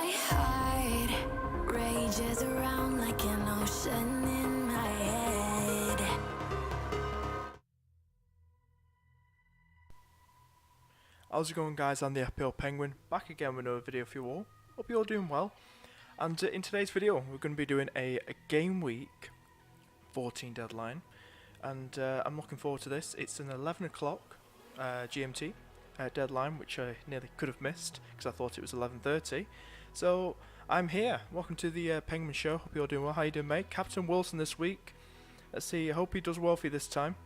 My heart rages around like an ocean in my head. How's it going, guys? I'm the FPL Penguin, back again with another video for you all. Hope you're all doing well. And in today's video, we're going to be doing a game week 14 deadline. And I'm looking forward to this. It's an 11 o'clock GMT deadline, which I nearly could have missed because I thought it was 11:30. So I'm here. Welcome to the Penguin Show. Hope you're doing well. How you doing, mate? Captain Wilson this week. Let's see. I hope he does well for you this time.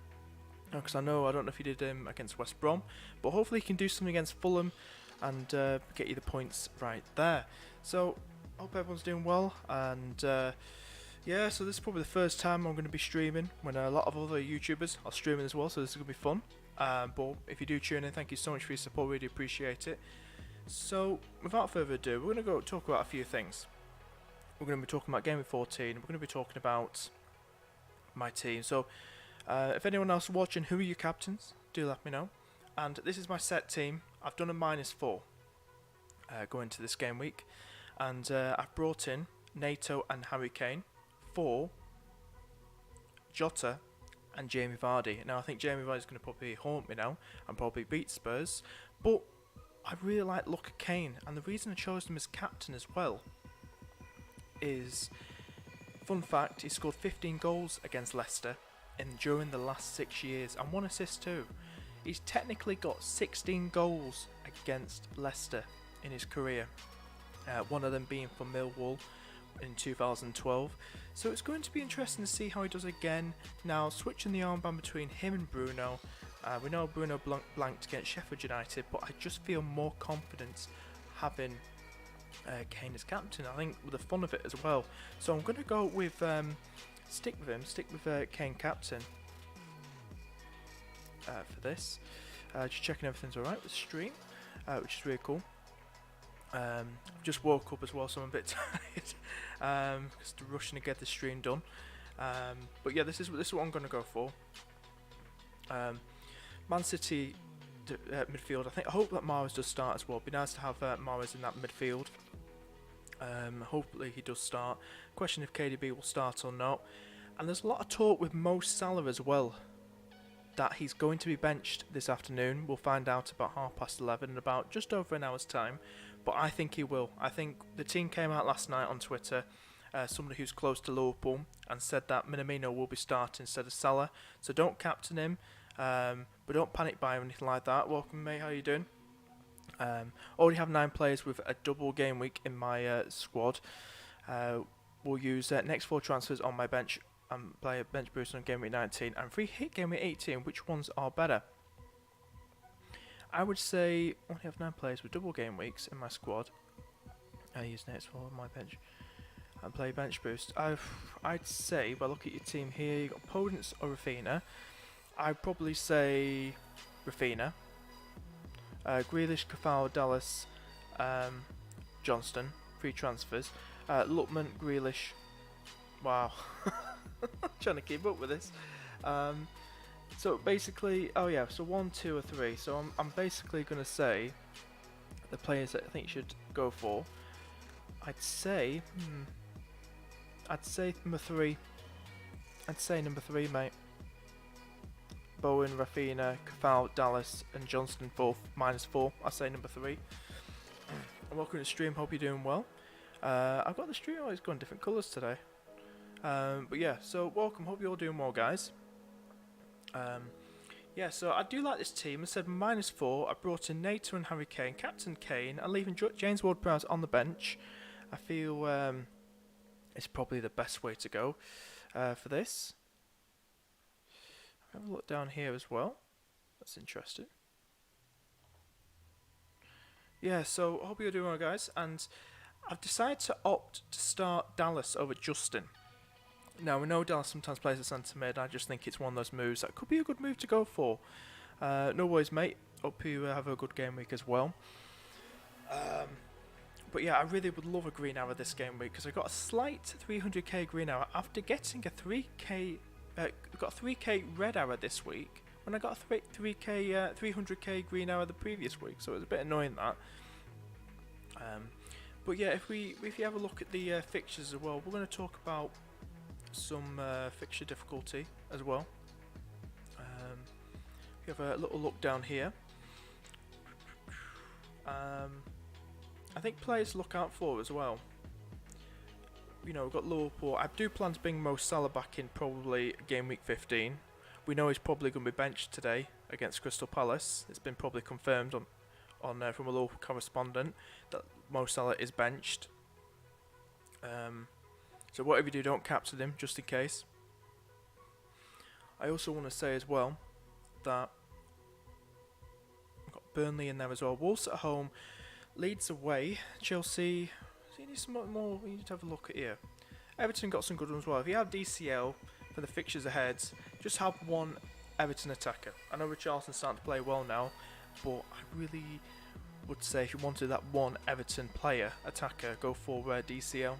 Because I don't know if he did against West Brom, but hopefully he can do something against Fulham and get you the points right there. So I hope everyone's doing well, and yeah, so this is probably the first time I'm going to be streaming when a lot of other YouTubers are streaming as well, so this is going to be fun. But if you do tune in, thank you so much for your support, really appreciate it. So without further ado, we're going to go talk about a few things. We're going to be talking about GAMEWEEK 14, we're going to be talking about my team. So if anyone else watching, who are your captains? Do let me know. And this is my set team. I've done a -4 going into this game week, and I've brought in Nato and Harry Kane for Jota and Jamie Vardy. Now I think Jamie Vardy is going to probably haunt me now and probably beat Spurs, but I really like the look of Kane, and the reason I chose him as captain as well is, fun fact, he scored 15 goals against Leicester during the last 6 years, and 1 assist too. He's technically got 16 goals against Leicester in his career, one of them being for Millwall in 2012. So it's going to be interesting to see how he does again. Now switching the armband between him and Bruno. We know Bruno blanked against Sheffield United, but I just feel more confidence having Kane as captain. I think with the fun of it as well. So I'm going to go with stick with Kane captain for this. Just checking everything's alright with the stream, which is really cool. I've just woke up as well, so I'm a bit tired, just rushing to get the stream done. But yeah, this is what I'm going to go for. Man City midfield. I hope that Mahrez does start as well. It'd be nice to have Mahrez in that midfield. Hopefully he does start. Question if KDB will start or not. And there's a lot of talk with Mo Salah as well, that he's going to be benched this afternoon. We'll find out about 11:30 in about just over an hour's time. But I think he will. I think the team came out last night on Twitter, somebody who's close to Liverpool, and said that Minamino will be starting instead of Salah. So don't captain him, but don't panic buy or anything like that. Welcome, mate. How you doing? Already have 9 players with a double game week in my squad. We'll use next 4 transfers on my bench and play a bench boost on game week 19 and free hit game week 18. Which ones are better? I would say I only have 9 players with double game weeks in my squad. I use next 4 on my bench and play bench boost. I'd say, if I look at your team here, you've got Podence or Rafinha. I'd probably say Rafinha. Grealish, Kafau, Dallas, Johnston, free transfers. Lookman, Grealish. Wow, trying to keep up with this. So basically, oh yeah, so 1, 2, or 3. So I'm basically gonna say the players that I think should go for. I'd say number 3. I'd say number 3, mate. Bowen, Rafinha, Kafau, Dallas, and Johnston for -4. I say number 3. And welcome to the stream. Hope you're doing well. I've got the stream always going different colours today. But yeah, so welcome. Hope you're all doing well, guys. Yeah, so I do like this team. I said -4. I brought in Nato and Harry Kane, captain Kane, and leaving James Ward-Prowse on the bench. I feel it's probably the best way to go for this. Have a look down here as well. That's interesting. Yeah, so I hope you're doing well, guys. And I've decided to opt to start Dallas over Justin. Now, we know Dallas sometimes plays a centre mid. I just think it's one of those moves that could be a good move to go for. No worries, mate. Hope you have a good game week as well. But yeah, I really would love a green arrow this game week because I got a slight 300k green arrow after getting a 3k. Got a 3k red arrow this week when I got a 300k green arrow the previous week, so it was a bit annoying that. But yeah, if you have a look at the fixtures as well, we're going to talk about some fixture difficulty as well. If you have a little look down here, I think players to look out for as well. You know, we've got Liverpool. I do plan to bring Mo Salah back in probably game week 15. We know he's probably going to be benched today against Crystal Palace. It's been probably confirmed on from a local correspondent that Mo Salah is benched. So whatever you do, don't captain him just in case. I also want to say as well that we've got Burnley in there as well. Wolves at home, Leeds away, Chelsea. So you need some more. We need to have a look at here. Everton got some good ones as well. If you have DCL for the fixtures ahead, just have one Everton attacker. I know Richarlison's starting to play well now, but I really would say if you wanted that one Everton player attacker, go for DCL.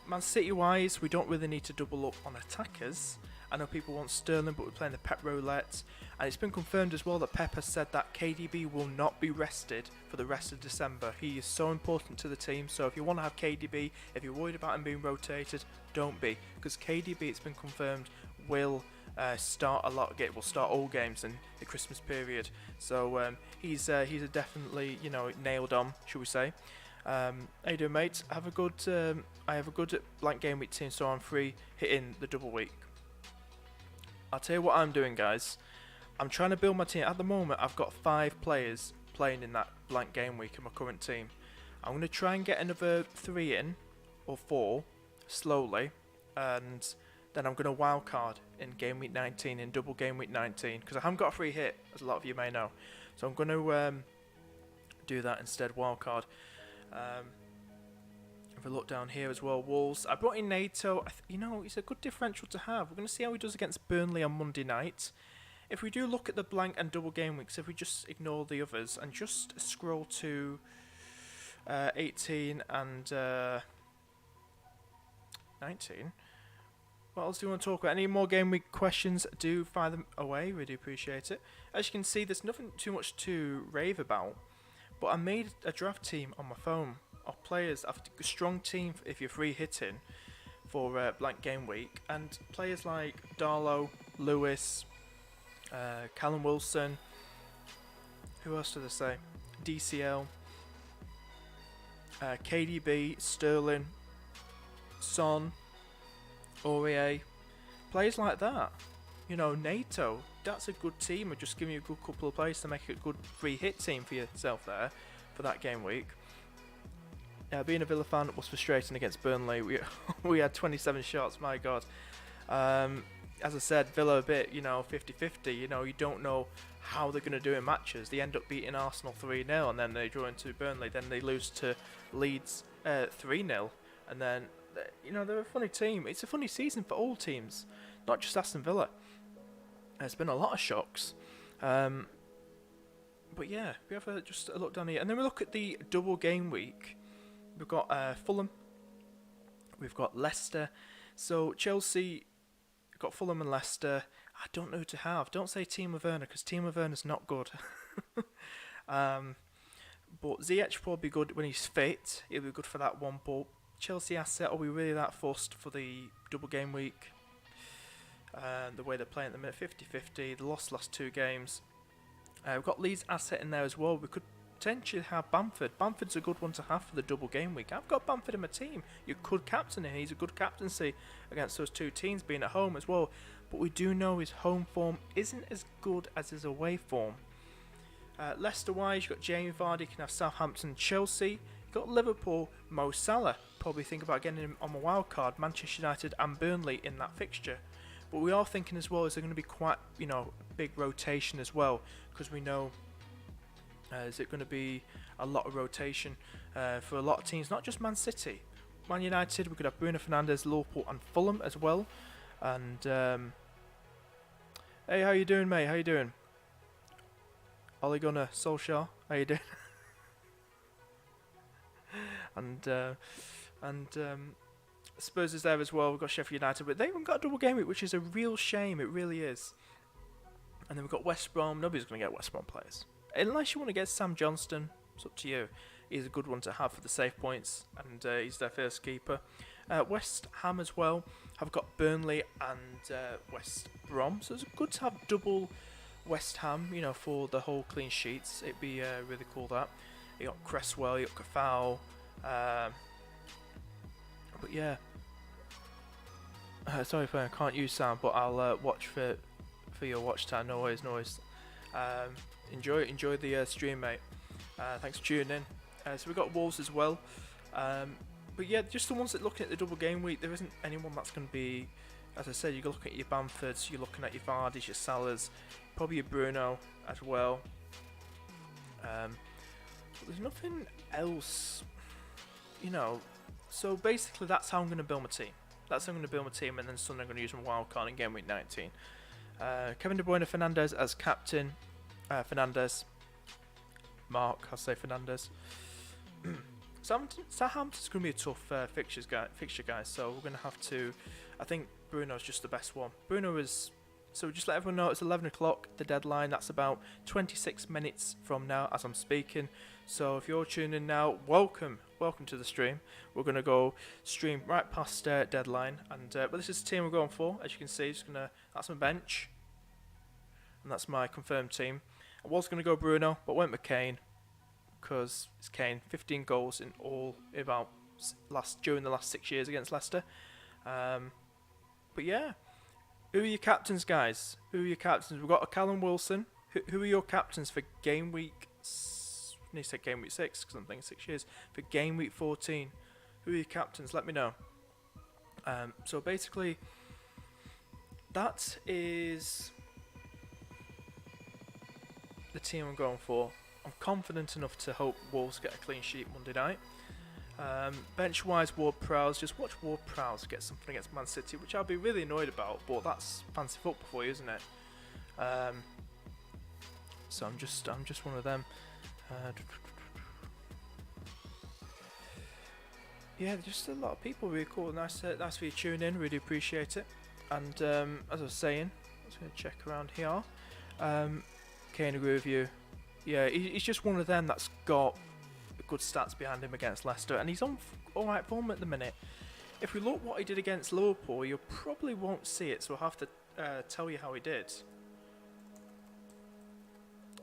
Man City wise, we don't really need to double up on attackers. I know people want Sterling, but we're playing the Pep roulette, and it's been confirmed as well that Pep has said that KDB will not be rested for the rest of December. He is so important to the team, so if you want to have KDB, if you're worried about him being rotated, don't be, because KDB, it's been confirmed, will start will start all games in the Christmas period. So he's definitely, you know, nailed on, should we say. How you doing, mate? I have a good blank game week team, so I'm free hitting the double week. I'll tell you what I'm doing, guys. I'm trying to build my team. At the moment, I've got 5 players playing in that blank game week in my current team. I'm going to try and get another 3 in, or 4, slowly, and then I'm going to wildcard in game week 19, in double game week 19, because I haven't got a free hit, as a lot of you may know. So I'm going to do that instead, wildcard. If I look down here as well, Wolves. I brought in NATO. You know, it's a good differential to have. We're going to see how he does against Burnley on Monday night. If we do look at the blank and double game weeks, if we just ignore the others and just scroll to 18 and 19. What else do you want to talk about? Any more game week questions? Do fire them away. We do appreciate it. As you can see, there's nothing too much to rave about. But I made a draft team on my phone of players. I've a strong team if you're free hitting for blank game week, and players like Darlow, Lewis, Callum Wilson. Who else did I say? DCL, KDB, Sterling, Son, Aurier, players like that. You know, NATO. That's a good team. We're just giving you a good couple of players to make a good free hit team for yourself there for that game week. Being a Villa fan was frustrating against Burnley. We had 27 shots, my God. As I said, Villa a bit, you know, 50-50. You know, you don't know how they're going to do in matches. They end up beating Arsenal 3-0, and then they draw into Burnley. Then they lose to Leeds 3-0. And then, you know, they're a funny team. It's a funny season for all teams, not just Aston Villa. There's been a lot of shocks. But yeah, we have just a look down here. And then we look at the double game week. We've got Fulham. We've got Leicester. So Chelsea, we've got Fulham and Leicester. I don't know who to have. Don't say Timo Werner, because Timo Werner's not good. But Ziyech will probably be good when he's fit. He'll be good for that one. But Chelsea asset, are we really that fussed for the double game week? The way they're playing at the minute, 50-50. They lost last 2 games. We've got Leeds asset in there as well. We could potentially have Bamford. Bamford's a good one to have for the double game week. I've got Bamford in my team. You could captain him. He's a good captaincy against those 2 teams, being at home as well. But we do know his home form isn't as good as his away form. Leicester-wise, you've got Jamie Vardy. You can have Southampton, Chelsea. You've got Liverpool, Mo Salah. Probably think about getting him on my wild card. Manchester United and Burnley in that fixture. But we are thinking as well, is there going to be quite, you know, a big rotation as well? Because we know, is it going to be a lot of rotation for a lot of teams, not just Man City. Man United, we could have Bruno Fernandes, Liverpool and Fulham as well. And, hey, how you doing, mate? How you doing? Ole Gunnar Solskjaer, how you doing? and Spurs is there as well. We've got Sheffield United, but they haven't got a double game week, which is a real shame. It really is. And then we've got West Brom. Nobody's going to get West Brom players. Unless you want to get Sam Johnston, It's up to you. He's a good one to have for the save points, and he's their first keeper. West Ham as well have got Burnley and West Brom, so it's good to have double West Ham, you know, for the whole clean sheets. It'd be really cool that. You got Cresswell, you got Cafal, but yeah. Sorry if I can't use sound, but I'll watch for your watch time. No worries, no worries. Enjoy the stream, mate. Thanks for tuning in. So we've got Wolves as well. But yeah, just the ones that looking at the double game week, there isn't anyone that's going to be, as I said, you're looking at your Bamfords, you're looking at your Vardys, your Salahs, probably your Bruno as well. But there's nothing else, you know. So basically, that's how I'm going to build my team. That's how I'm going to build my team, and then Sunday I'm going to use my wildcard in game week 19. Kevin De Bruyne, Fernandes as captain. Fernandes. Mark, I'll say Fernandes. Southampton's going to be a tough fixture, guys. So we're going to have to. I think Bruno's just the best one. Bruno is. So just let everyone know it's 11 o'clock, the deadline. That's about 26 minutes from now as I'm speaking. So if you're tuning in now, welcome to the stream. We're going to go stream right past deadline, and but this is the team we're going for. As you can see, that's my bench, and that's my confirmed team. I was going to go Bruno, but went with Kane. Because it's Kane, 15 goals in all during the last 6 years against Leicester. But yeah, who are your captains, guys? Who are your captains? We've got a Callum Wilson. Who are your captains for game week? I need to say game week 6 because I'm thinking 6 years. For game week 14, who are your captains? Let me know. So basically, that is the team I'm going for. I'm confident enough to hope Wolves get a clean sheet Monday night. Bench-wise, Ward-Prowse. Just watch Ward-Prowse get something against Man City, which I'll be really annoyed about, but that's fancy football for you, isn't it? So I'm just one of them. Yeah, just a lot of people. Really cool. Nice for you tuning in. Really appreciate it. And as I was saying, I was going to check around here. Kane, agree with you. Yeah, he's just one of them that's got good stats behind him against Leicester, and he's on alright form at the minute. If we look what he did against Liverpool, you probably won't see it, so I'll have to tell you how he did.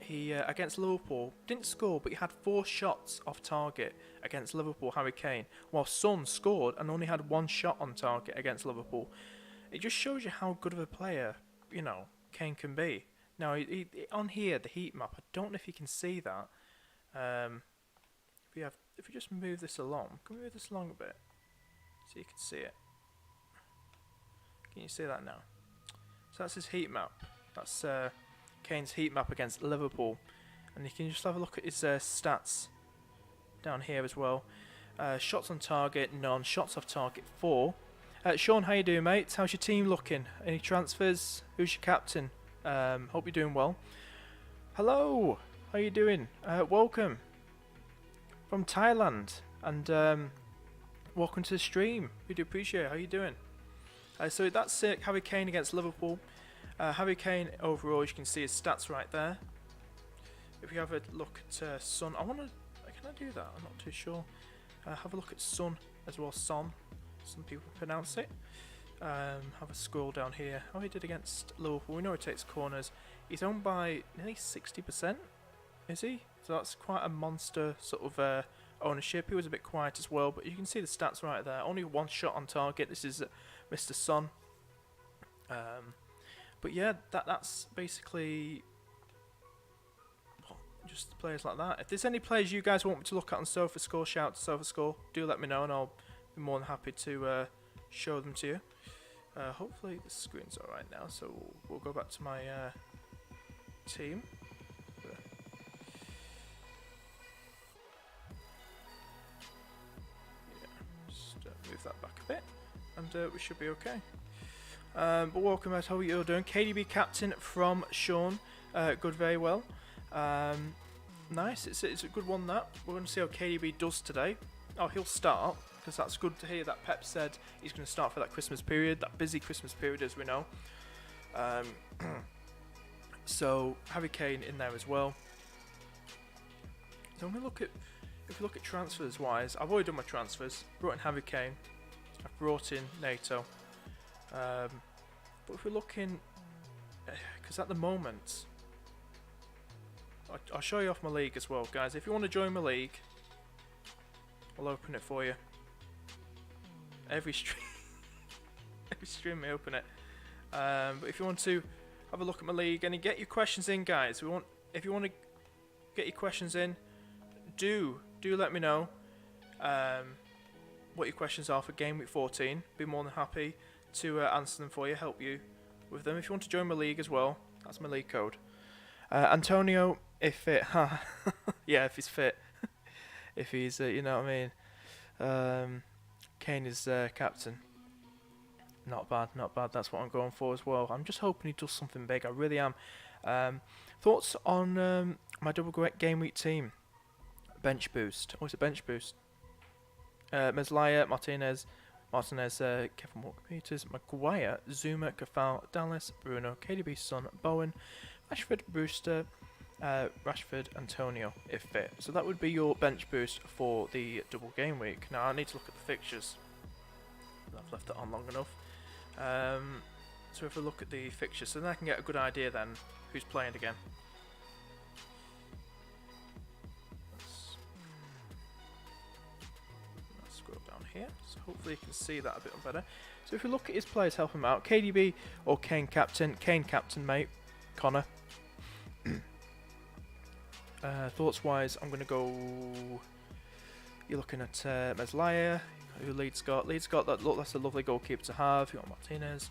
He, against Liverpool, didn't score, but he had 4 shots off target against Liverpool, Harry Kane, while Son scored and only had 1 shot on target against Liverpool. It just shows you how good of a player, you know, Kane can be. Now, on here, the heat map, I don't know if you can see that. If we just move this along, can we move this along a bit so you can see it? Can you see that now? So that's his heat map. That's Kane's heat map against Liverpool, and you can just have a look at his stats down here as well. Shots on target, none. Shots off target, 4. Sean, how you doing, mate? How's your team looking? Any transfers? Who's your captain? Hope you're doing well. Hello, how you doing? Welcome from Thailand, and welcome to the stream. We do appreciate it. How you doing? So that's it. Harry Kane against Liverpool. Harry Kane overall, as you can see his stats right there. If you have a look at Son, can I do that? I'm not too sure. Have a look at Son as well. Son, some people pronounce it. Have a scroll down here. How he did against Liverpool. We know he takes corners. He's owned by nearly 60%, is he? So that's quite a monster sort of ownership. He was a bit quiet as well, but you can see the stats right there. Only 1 shot on target. This is Mr. Son. But yeah, that's basically just players like that. If there's any players you guys want me to look at on SofaScore, shout out to SofaScore. Do let me know, and I'll be more than happy to show them to you. Hopefully the screen's alright now, so we'll go back to my team. Yeah, just move that back a bit, and we should be okay. But welcome, guys. How are you all doing? KDB captain from Sean. Good, very well. Nice. It's a good one, that. We're going to see how KDB does today. Oh, he'll start, because that's good to hear that Pep said he's going to start for that Christmas period, that busy Christmas period, as we know. So Harry Kane in there as well. So when we look at, if we look at transfers wise, I've already done my transfers. Brought in Harry Kane. I've brought in NATO. But if we're looking, because at the moment, I'll show you off my league as well, guys. If you want to join my league, I'll open it for you. Every stream I open it. But if you want to have a look at my league and get your questions in, guys, if you want to get your questions in, do let me know what your questions are for Game Week 14. Be more than happy to answer them for you, help you with them. If you want to join my league as well, that's my league code. Antonio, if fit, yeah, if he's fit, if he's, you know what I mean. Kane is captain. Not bad, not bad. That's what I'm going for as well. I'm just hoping he does something big. I really am. Thoughts on my double game week team? Bench boost. Oh, it's a bench boost. Meslaya, Martinez, Kevin Walker-Peters, Maguire, Zuma, Cafal, Dallas, Bruno, KDB, Son, Bowen, Rashford, Brewster, Rashford, Antonio, if fit. So that would be your bench boost for the double game week. Now I need to look at the fixtures. I've left it on long enough. So if we look at the fixtures, so then I can get a good idea then who's playing again. Let's scroll down here, so hopefully you can see that a bit better. So if we look at his players, help him out. KDB or Kane captain? Kane captain, mate. Connor. Thoughts wise, I'm going to go. You're looking at Meslaya, who Leeds got. Leeds got that. Look, that's a lovely goalkeeper to have. You got Martinez,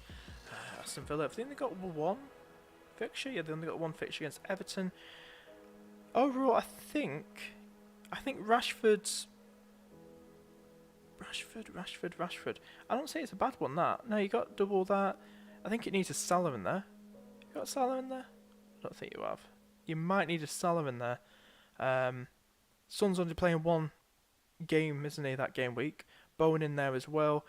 Aston Villa. I think they got one fixture. Yeah, they only got one fixture against Everton. Overall, I think Rashford. I don't say it's a bad one. That no, you got double that. I think it needs a Salah in there. You got Salah in there? I don't think you have. You might need a Salah in there. Son's only playing one game, isn't he, that game week? Bowen in there as well.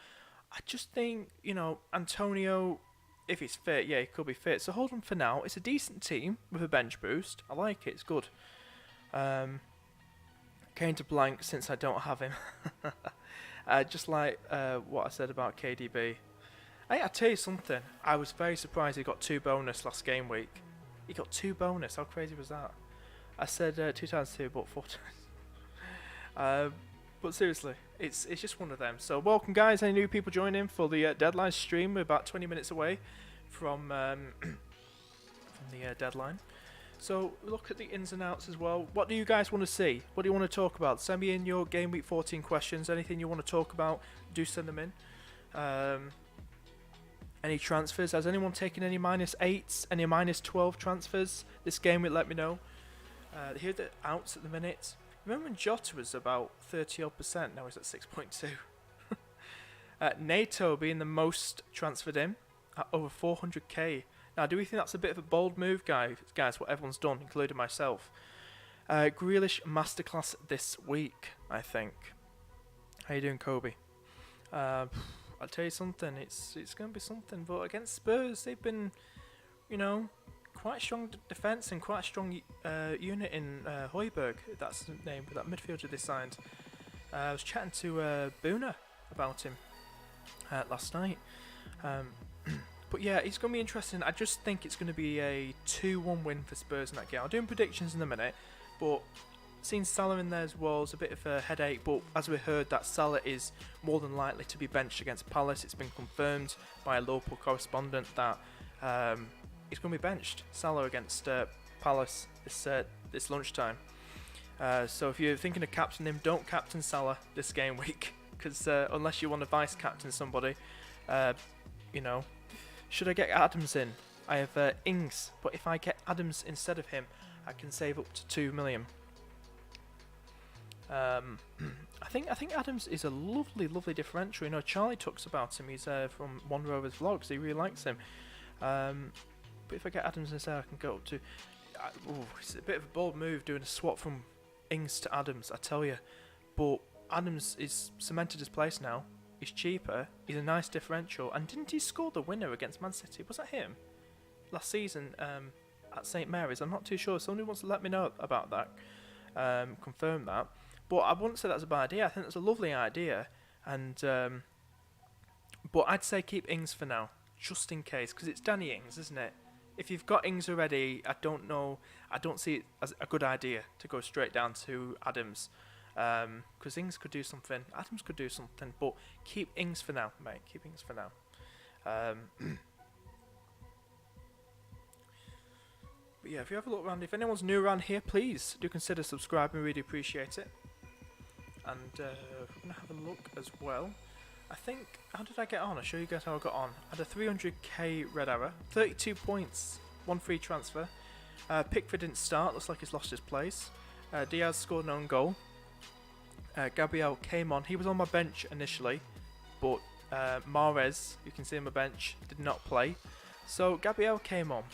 I just think, you know, Antonio, if he's fit, yeah, he could be fit. So hold on for now. It's a decent team with a bench boost. I like it. It's good. Kane to blank since I don't have him. Just like what I said about KDB. I tell you something. I was very surprised he got 2 bonus last game week. He got 2 bonus. How crazy was that? I said 2 times 2, but 4 times. But seriously, it's just one of them. So welcome, guys. Any new people joining for the deadline stream? We're about 20 minutes away from the deadline. So look at the ins and outs as well. What do you guys want to see? What do you want to talk about? Send me in your Game Week 14 questions. Anything you want to talk about, do send them in. Any transfers? Has anyone taken any -8s? Any -12 transfers this game? Let me know. Here are the outs at the minute. Remember when Jota was about 30-odd%? Now he's at 6.2. NATO being the most transferred in at over 400k. Now, do we think that's a bit of a bold move, guys? What everyone's done, including myself. Grealish masterclass this week, I think. How you doing, Kobe? I'll tell you something. It's going to be something. But against Spurs, they've been, you know, quite strong defence and quite a strong unit in Højbjerg. That's the name, but that midfielder they signed. I was chatting to Boona about him last night. But yeah, it's going to be interesting. I just think it's going to be a 2-1 win for Spurs in that game. I'll do predictions in a minute, but seeing Salah in there as well is a bit of a headache. But as we heard, that Salah is more than likely to be benched against Palace. It's been confirmed by a local correspondent that he's going to be benched. Salah against Palace this lunchtime. So if you're thinking of captaining him, don't captain Salah this game week, because unless you want to vice captain somebody, you know. Should I get Adams in? I have Ings, but if I get Adams instead of him, I can save up to 2 million. I think Adams is a lovely differential. You know, Charlie talks about him. He's from One Rover's vlogs. He really likes him. But if I get Adams instead, I can go up to. It's a bit of a bold move doing a swap from Ings to Adams, I tell you. But Adams is cemented his place now. He's cheaper, he's a nice differential, and didn't he score the winner against Man City? Was that him? Last season at St Mary's? I'm not too sure. Somebody wants to let me know about that. confirm that. But I wouldn't say that's a bad idea. I think that's a lovely idea, and but I'd say keep Ings for now, just in case, because it's Danny Ings, isn't it? If you've got Ings already, I don't see it as a good idea to go straight down to Adams, because Ings could do something, Adams could do something, but keep Ings for now, mate. Keep Ings for now. But yeah, if you have a look around, if anyone's new around here, please do consider subscribing. We really appreciate it. And we're gonna have a look as well. I think, how did I get on? I'll show you guys how I got on. I had a 300k red arrow, 32 points, 1 free transfer. Pickford didn't start, looks like he's lost his place. Diaz scored an own goal. Gabriel came on, he was on my bench initially, but Mahrez, you can see on my bench, did not play. So Gabriel came on.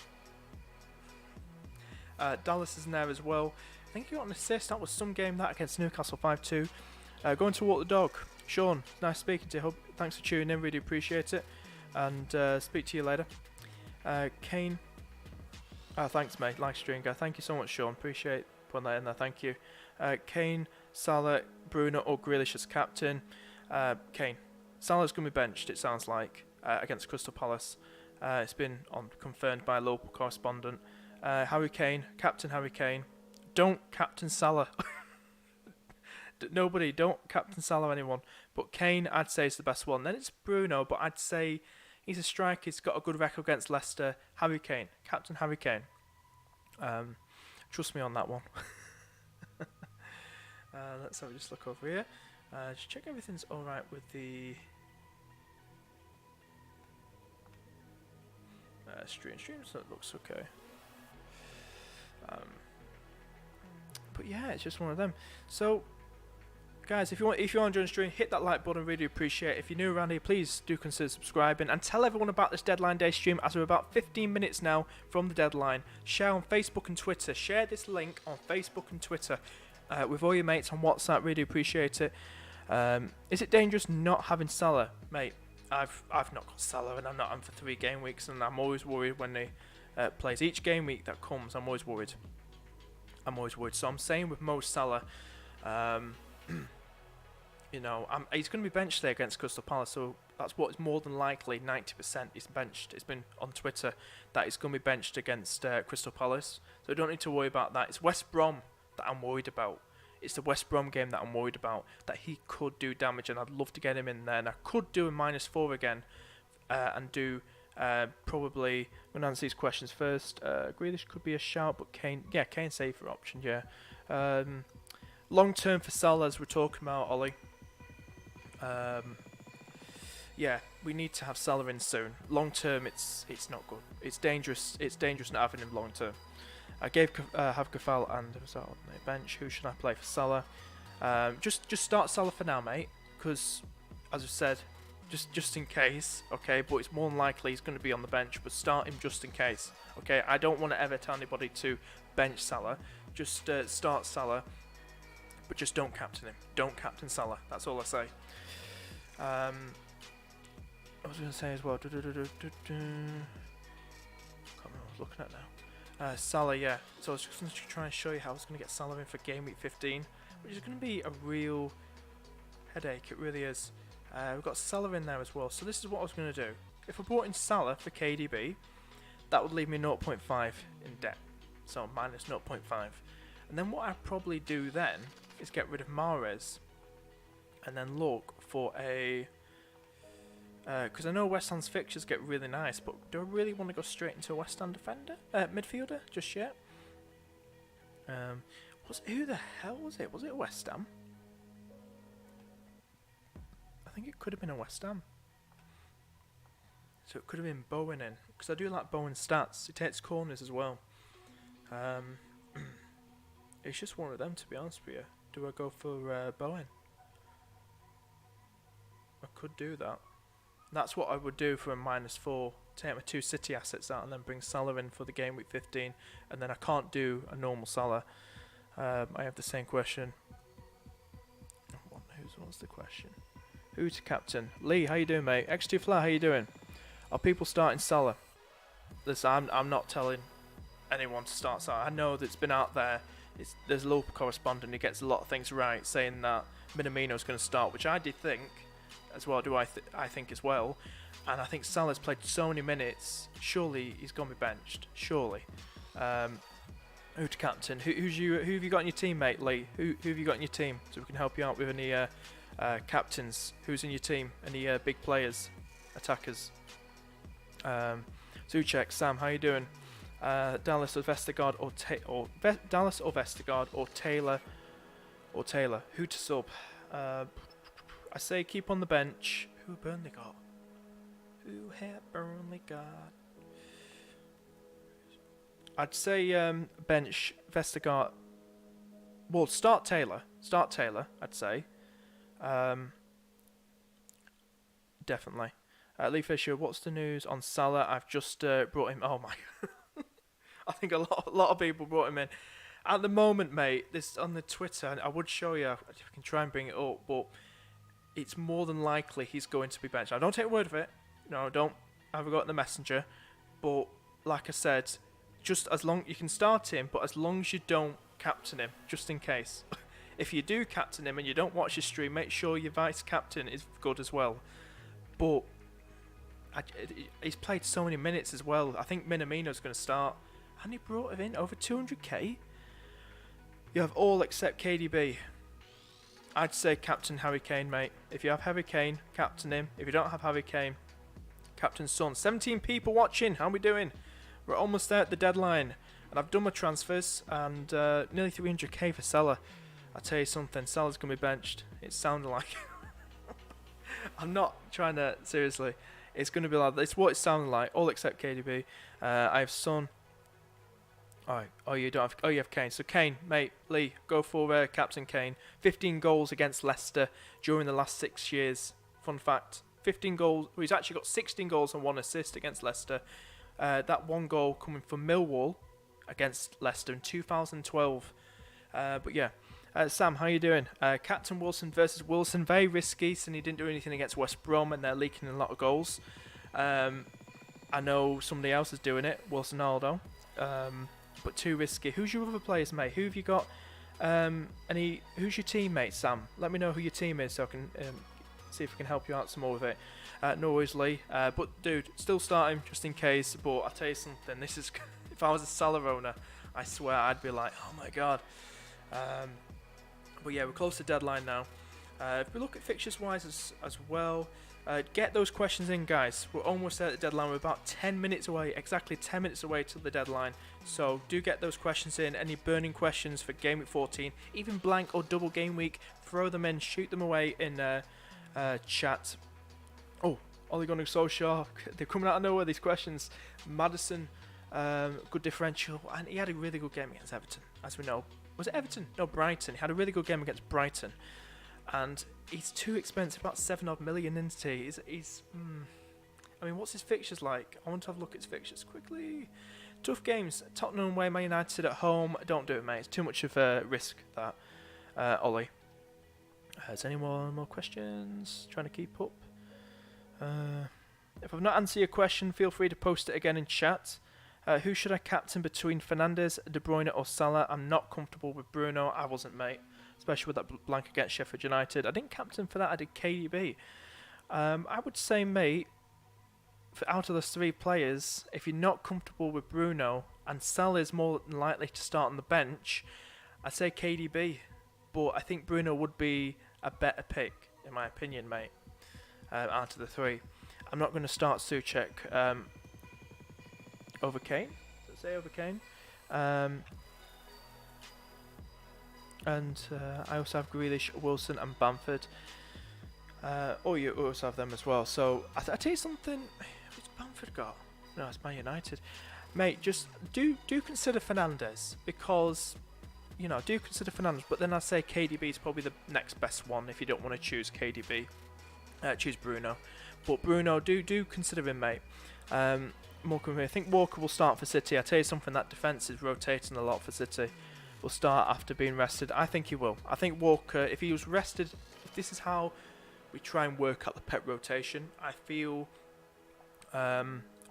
Dallas is in there as well. I think he got an assist, that was some game that against Newcastle 5-2. Going to walk the dog. Sean, nice speaking to you. Thanks for tuning in, really appreciate it. And speak to you later. Kane. Thanks mate, live stream guy. Thank you so much Sean, appreciate putting that in there, thank you. Kane, Salah, Bruno or Grealish as captain. Kane. Salah's going to be benched, it sounds like, against Crystal Palace. It's been confirmed by a local correspondent. Harry Kane, captain Harry Kane. Don't captain Salah. Nobody, don't captain Salah, anyone. But Kane, I'd say, is the best one. Then it's Bruno, but I'd say he's a striker. He's got a good record against Leicester. Harry Kane, captain Harry Kane. Trust me on that one. Let's have a just look over here. Just check everything's all right with the stream. So it looks okay. But yeah, it's just one of them. So guys, if you want to join the stream, hit that like button, really appreciate it. If you're new around here, please do consider subscribing and tell everyone about this deadline day stream, as we're about 15 minutes now from the deadline. Share on Facebook and Twitter. Share this link on Facebook and Twitter with all your mates on WhatsApp. Really appreciate it. Is it dangerous not having Salah, mate? I've not got Salah, and I'm not on for 3 game weeks, and I'm always worried when they plays. Each game week that comes, I'm always worried. So I'm saying with Mo Salah, you know, he's going to be benched there against Crystal Palace, so that's what is more than likely. 90% is benched. It's been on Twitter that he's going to be benched against Crystal Palace, so don't need to worry about that. It's West Brom that I'm worried about. It's the West Brom game that I'm worried about, that he could do damage, and I'd love to get him in there. And I could do a -4 again, and do probably, I'm going to answer these questions first. Grealish could be a shout, but Kane, yeah, Kane's safer option, yeah. Long term for Salah, as we're talking about, Ollie. Yeah, we need to have Salah in soon. Long term, it's not good. It's dangerous. It's dangerous not having him long term. I have Gafal and was on the bench. Who should I play for Salah? Just start Salah for now, mate. Because, as I said, just in case. Okay, but it's more than likely he's going to be on the bench. But start him just in case. Okay, I don't want to ever tell anybody to bench Salah. Just start Salah, but just don't captain him. Don't captain Salah. That's all I say. I was going to say as well. Can't remember what I was looking at now. Salah, yeah. So I was just going to try and show you how I was going to get Salah in for game week 15, which is going to be a real headache. It really is. We've got Salah in there as well. So this is what I was going to do. If I brought in Salah for KDB, that would leave me 0.5 in debt. So minus 0.5. And then what I'd probably do then is get rid of Mahrez and then look for a... because I know West Ham's fixtures get really nice, but do I really want to go straight into a West Ham defender? Midfielder? Just yet? Who the hell was it? Was it West Ham? I think it could have been a West Ham. So it could have been Bowen in, because I do like Bowen's stats. He takes corners as well. It's just one of them, to be honest with you. Do I go for Bowen? I could do that. That's what I would do for a -4. Take my 2 City assets out and then bring Salah in for the game week 15. And then I can't do a normal Salah. I have the same question. What's the question? Who's the captain? Lee, how you doing, mate? X2 Flair, how you doing? Are people starting Salah? Listen, I'm not telling anyone to start Salah. I know that it's been out there. there's a local correspondent who gets a lot of things right, saying that Minamino's going to start, which I did think as well. I think as well, and I think Salah's played so many minutes. Surely he's going to be benched. Surely. Who to captain? Who have you got in your team, mate? Lee? Who have you got in your team so we can help you out with any captains? Who's in your team? Any big players, attackers? Zuchek, Sam, how you doing? Dallas or Vestergaard Dallas or Vestergaard or Taylor? Who to sub? I say keep on the bench. Who Burnley got? Who have Burnley got? I'd say bench Vestergaard. Well, start Taylor. I'd say. Definitely. Lee Fisher, what's the news on Salah? I've just brought him. Oh my! I think a lot of people brought him in. At the moment, mate, this on the Twitter, and I would show you if I can try and bring it up, but it's more than likely he's going to be benched. I don't take a word of it. No, don't. I haven't got the messenger. But like I said, just as long you can start him, but as long as you don't captain him, just in case. If you do captain him and you don't watch his stream, make sure your vice captain is good as well. But he's played so many minutes as well. I think Minamino's going to start. And he brought him in over 200k. You have all except KDB. I'd say captain Harry Kane, mate. If you have Harry Kane, captain him. If you don't have Harry Kane, captain Son. 17 people watching. How are we doing? We're almost there at the deadline. And I've done my transfers. And nearly 300k for Salah. I'll tell you something. Salah's going to be benched. It sounded like... I'm not trying to... Seriously. It's going to be like... It's what it sounded like. All except KDB. I have Son. Alright, you don't have... Oh, you have Kane. So Kane, mate, Lee, go for Captain Kane. 15 goals against Leicester during the last 6 years. Fun fact. 15 goals... Well, he's actually got 16 goals and 1 assist against Leicester. That 1 goal coming from Millwall against Leicester in 2012. But yeah. Sam, how you doing? Captain Wilson versus Wilson. Very risky, since he didn't do anything against West Brom and they're leaking a lot of goals. I know somebody else is doing it. Wilson Aldo. But too risky. Who's your other players, mate? Who have you got? Who's your teammate, Sam? Let me know who your team is so I can see if I can help you out some more with it. No worries, Lee. But dude, still start him just in case. But I'll tell you something. This is if I was a Salah owner, I swear I'd be like, oh my god. But yeah, we're close to deadline now. If we look at fixtures wise as well, get those questions in, guys. We're almost there at the deadline. We're about 10 minutes away, exactly 10 minutes away till the deadline. So do get those questions in. Any burning questions for Game Week 14, even blank or double Game Week, throw them in, shoot them away in chat. Oh, Ole Gunnar Solskjaer, they're coming out of nowhere, these questions. Maddison, good differential, and he had a really good game against Everton, as we know. Was it Everton? No, Brighton. He had a really good game against Brighton. And he's too expensive, about 7 odd million, isn't he? I mean, what's his fixtures like? I want to have a look at his fixtures quickly. Tough games. Tottenham away, Man United at home. Don't do it, mate. It's too much of a risk, that. Ollie. Has anyone more questions? Trying to keep up. If I've not answered your question, feel free to post it again in chat. Who should I captain between Fernandes, De Bruyne or Salah? I'm not comfortable with Bruno. I wasn't, mate. Especially with that blank against Sheffield United. I didn't captain for that. I did KDB. I would say, mate, out of those 3 players, if you're not comfortable with Bruno and Salah is more than likely to start on the bench, I'd say KDB. But I think Bruno would be a better pick, in my opinion, mate, out of the 3. I'm not going to start Souček over Kane. Does it say over Kane? And I also have Grealish, Wilson and Bamford. Or you also have them as well. So I tell you something. Who's Bamford got? No, it's Man United. Mate, just do consider Fernandes, because do consider Fernandes. But then I say KDB is probably the next best one if you don't want to choose KDB. Choose Bruno. But Bruno, do consider him, mate. I think Walker will start for City. I tell you something, that defence is rotating a lot for City. Will start after being rested. I think he will. I think Walker, if he was rested, if this is how we try and work out the Pep rotation, I feel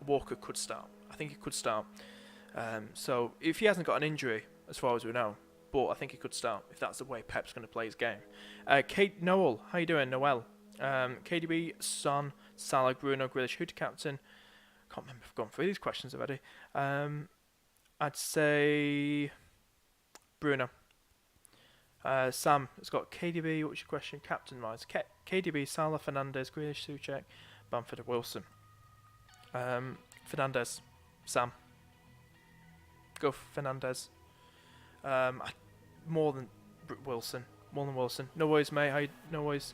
Walker could start. I think he could start. So if he hasn't got an injury, as far as we know, but I think he could start if that's the way Pep's going to play his game. Kate Noel, how you doing, Noel? KDB, Son, Salah, Bruno, Grealish, who to captain? Can't remember if I've gone through these questions already. I'd say Bruno. Sam has got KDB. What's your question? Captain-wise, KDB, Salah, Fernandes, Grealish, Souček, Bamford, Wilson. Fernandes, Sam. Go for Fernandes. More than Wilson. More than Wilson. No worries, mate. No worries.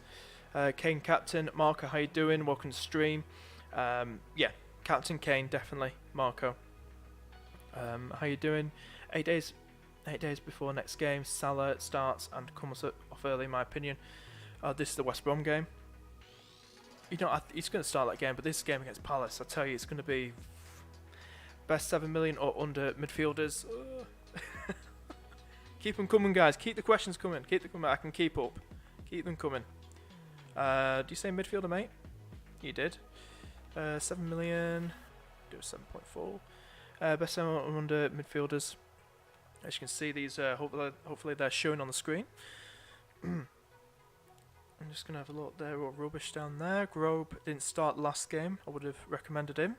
Kane, captain. Marco, how you doing? Welcome to stream. Yeah, Captain Kane, definitely. Marco. How you doing? 8 days before next game. Salah starts and comes off early, in my opinion. This is the West Brom game. You know, he's going to start that game, but this game against Palace, I tell you, it's going to be best 7 million or under midfielders. Keep them coming, guys. Keep the questions coming. Keep them coming. I can keep up. Keep them coming. Do you say midfielder, mate? You did. 7 million. Do 7.4. Best 7 or under midfielders. As you can see, these hopefully they're showing on the screen. I'm just gonna have a look there. What rubbish down there. Grobe didn't start last game. I would have recommended him.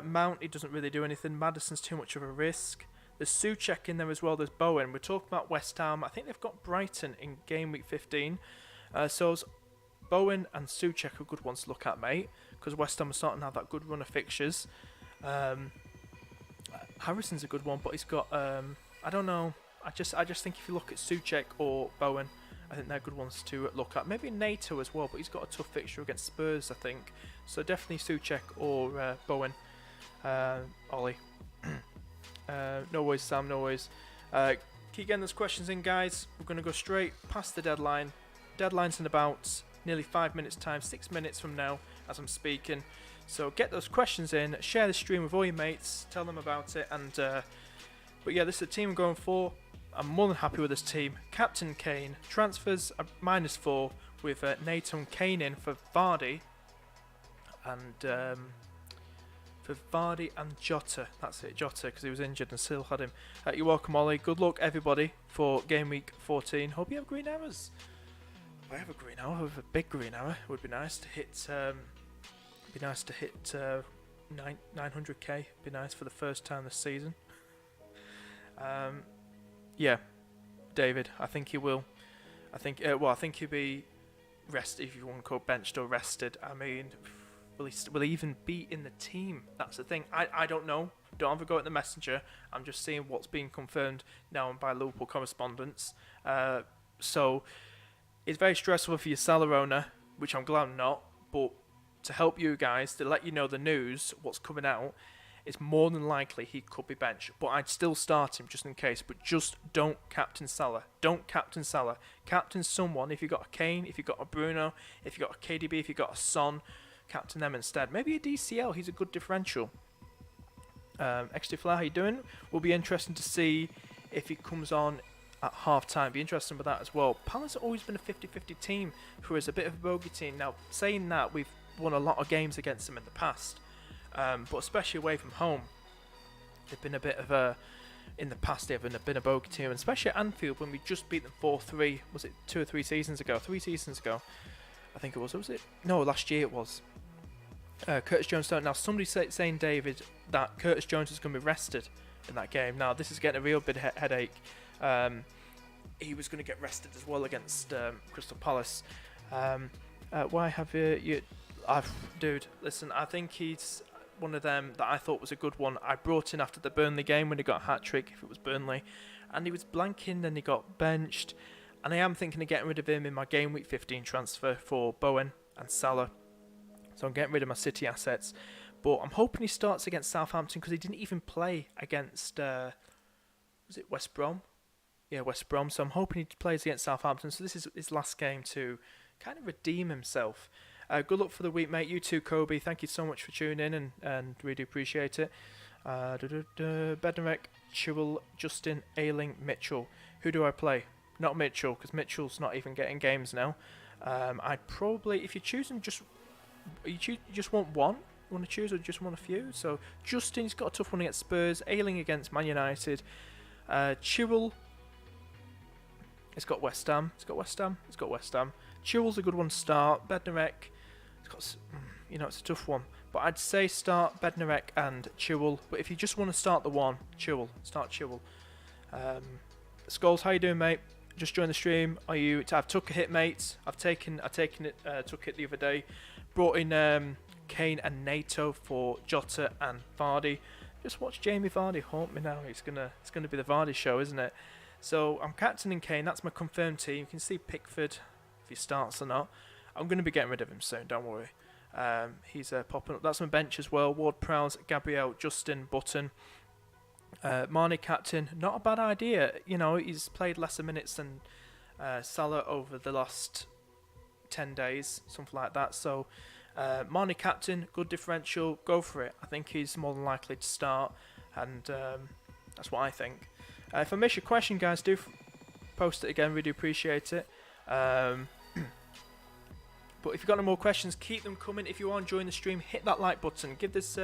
Mount, he doesn't really do anything. Maddison's too much of a risk. There's Souček in there as well. There's Bowen. We're talking about West Ham. I think they've got Brighton in game week 15. So Bowen and Souček are good ones to look at, mate, because West Ham are starting to have that good run of fixtures. Harrison's a good one, but he's got I don't know. I just think if you look at Souček or Bowen, I think they're good ones to look at. Maybe NATO as well, but he's got a tough fixture against Spurs, I think. So definitely Souček or Bowen. Ollie. No worries, Sam. No worries. Keep getting those questions in, guys. We're going to go straight past the deadline. Deadline's in about nearly 5 minutes time, 6 minutes from now as I'm speaking. So get those questions in, share the stream with all your mates, tell them about it, and but yeah, this is the team I'm going for. I'm more than happy with this team. Captain Kane, transfers are -4 with NATO and Kane in for Vardy and Jota. That's it, Jota, because he was injured and still had him. You're welcome, Ollie. Good luck, everybody, for game week 14. Hope you have green arrows. If I have a green arrow, with a big green arrow, it would be nice to hit. Be nice to hit 900k. Be nice for the first time this season. Yeah, David. I think he will. I think. I think he'll be rested, if you want to call benched or rested. I mean, will he even be in the team? That's the thing. I don't know. Don't ever go at the messenger. I'm just seeing what's being confirmed now by Liverpool correspondents. So it's very stressful for your Salah owner, which I'm glad I'm not. But to help you guys, to let you know the news, what's coming out, it's more than likely he could be benched. But I'd still start him just in case. But just don't captain Salah. Don't captain Salah. Captain someone. If you've got a Kane, if you've got a Bruno, if you've got a KDB, if you've got a Son, captain them instead. Maybe a DCL. He's a good differential. XT Flair, how you doing? Will be interesting to see if he comes on at half time. Be interesting with that as well. Palace have always been a 50-50 team who is a bit of a bogey team. Now, saying that, we've won a lot of games against them in the past. But especially away from home, they've been a bit of a, in the past they've been a bogey team, and especially at Anfield when we just beat them 4-3, was it 2 or 3 seasons ago? 3 seasons ago, I think it was it? No, last year it was. Curtis Jones, now somebody's saying, David, that Curtis Jones is going to be rested in that game. Now this is getting a real bit headache. He was going to get rested as well against Crystal Palace. Why have you dude, listen, I think he's one of them that I thought was a good one. I brought in after the Burnley game when he got a hat-trick, if it was Burnley, and he was blanking, then he got benched, and I am thinking of getting rid of him in my game week 15 transfer for Bowen and Salah. So I'm getting rid of my City assets, but I'm hoping he starts against Southampton because he didn't even play against was it West Brom? Yeah, West Brom. So I'm hoping he plays against Southampton. So this is his last game to kind of redeem himself. Good luck for the week, mate. You too, Kobe. Thank you so much for tuning in, and really do appreciate it. Bednarek, Chilwell, Justin, Ayling, Mitchell. Who do I play? Not Mitchell, because Mitchell's not even getting games now. I'd probably, if you're choosing you just want one? You want to choose or just want a few? So Justin's got a tough one against Spurs. Ayling against Man United. Chilwell It's got West Ham. It's got West Ham. It's got West Ham. Chilwell's a good one to start. Bednarek, it's got, you know, it's a tough one. But I'd say start Bednarek and Chilwell. But if you just want to start the one, Chilwell. Start Chilwell. Skulls, how you doing, mate? Just joined the stream. Are you? I've took a hit, mate. I've taken it. Took it the other day. Brought in Kane and NATO for Jota and Vardy. Just watch Jamie Vardy haunt me now. It's gonna be the Vardy show, isn't it? So I'm captaining Kane. That's my confirmed team. You can see Pickford if he starts or not. I'm gonna be getting rid of him soon. Don't worry. He's popping up. That's my bench as well. Ward-Prowse, Gabriel, Justin, Button. Mane captain, not a bad idea. You know, he's played lesser minutes than Salah over the last 10 days, something like that. So Mane captain, good differential, go for it. I think he's more than likely to start, and that's what I think. If I miss your question, guys, do post it again. Really appreciate it. But if you've got any more questions, keep them coming. If you are enjoying the stream, hit that like button. Give this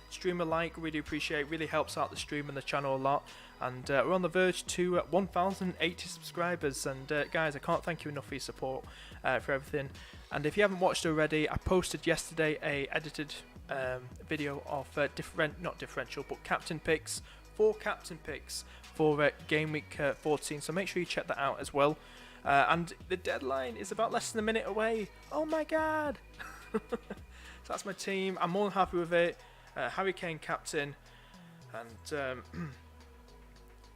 stream a like. Really appreciate it. Really helps out the stream and the channel a lot. And we're on the verge to 1,080 subscribers. And guys, I can't thank you enough for your support, for everything. And if you haven't watched already, I posted yesterday a edited video of not differential, but captain picks. 4 captain picks for game week 14. So make sure you check that out as well. And the deadline is about less than a minute away. Oh my god! So that's my team. I'm more than happy with it. Harry Kane captain, and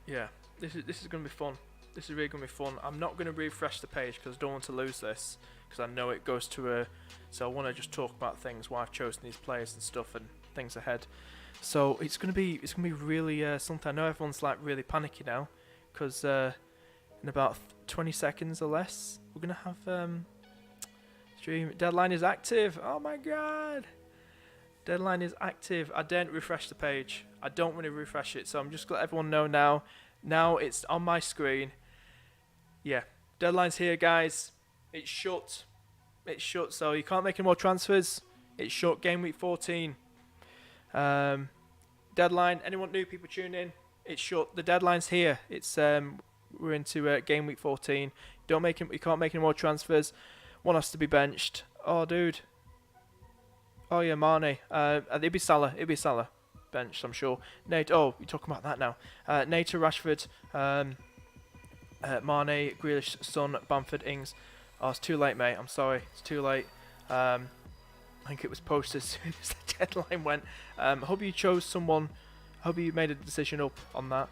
yeah, this is going to be fun. This is really going to be fun. I'm not going to refresh the page because I don't want to lose this, because I know it goes to a. So I want to just talk about things, why I've chosen these players and stuff, and things ahead. So it's going to be really something. I know everyone's like really panicky now, because in about 20 seconds or less, we're going to have stream. Deadline is active. Oh my god. Deadline is active. I didn't refresh the page. I don't want to refresh it, so I'm just going to let everyone know now. Now it's on my screen. Yeah, deadline's here, guys. It's shut. It's shut, so you can't make any more transfers. It's shut. Game week 14. Deadline. Anyone new people tune in? It's shut. The deadline's here. It's we're into game week 14. You can't make any more transfers. One has to be benched. Oh, dude. Oh yeah, Mane. It'd be Salah. It'd be Salah. Benched, I'm sure. Nate. Oh, you're talking about that now. Nate, Rashford, Mane, Grealish, Son, Bamford, Ings. Oh, it's too late, mate. I'm sorry. It's too late. I think it was posted as soon as the deadline went. I hope you chose someone. I hope you made a decision up on that.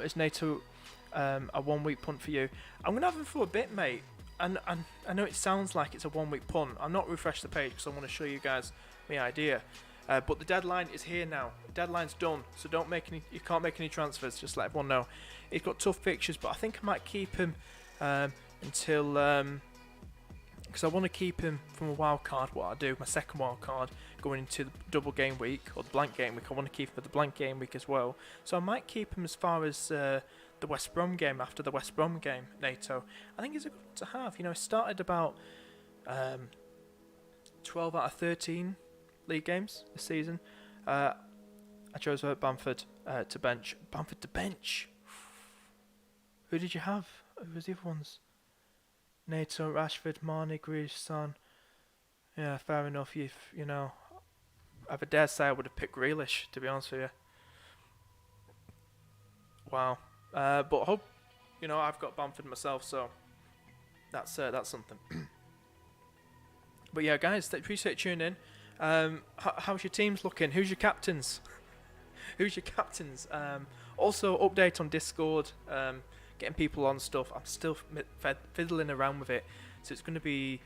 Is NATO a 1 week punt for you? I'm gonna have him for a bit, mate. And I know it sounds like it's a 1 week punt. I'm not refreshed the page because I want to show you guys my idea. But the deadline is here now. Deadline's done, so you can't make any transfers. Just let everyone know. He's got tough fixtures, but I think I might keep him until because I want to keep him from a wild card. What I do, my second wild card going into the double game week or the blank game week. I want to keep him for the blank game week as well. So I might keep him as far as the West Brom game. After the West Brom game, NATO, I think he's a good one to have. You know, he started about 12 out of 13 league games this season. I chose Bamford to bench. Bamford to bench. Who did you have? Who was the other ones? NATO, Rashford, Mane, Grealish, Son. Yeah, fair enough. You know, I would dare say I would have picked Grealish, to be honest with you. Wow. But hope, you know, I've got Bamford myself, so that's something. But yeah, guys, appreciate tuning in. How's your teams looking? Who's your captains? Who's your captains? Also, update on Discord. Getting people on stuff. I'm still fiddling around with it, so it's going to be.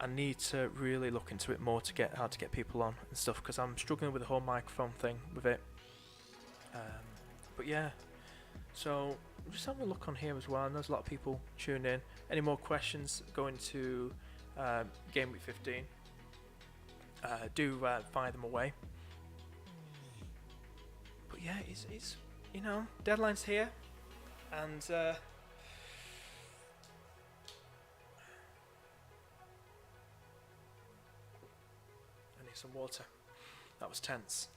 I need to really look into it more to get how to get people on and stuff, because I'm struggling with the whole microphone thing with it. But yeah. So, just having a look on here as well, and there's a lot of people tuning in. Any more questions going to Game Week 15? Do fire them away. But yeah, it's you know, deadline's here, and I need some water. That was tense.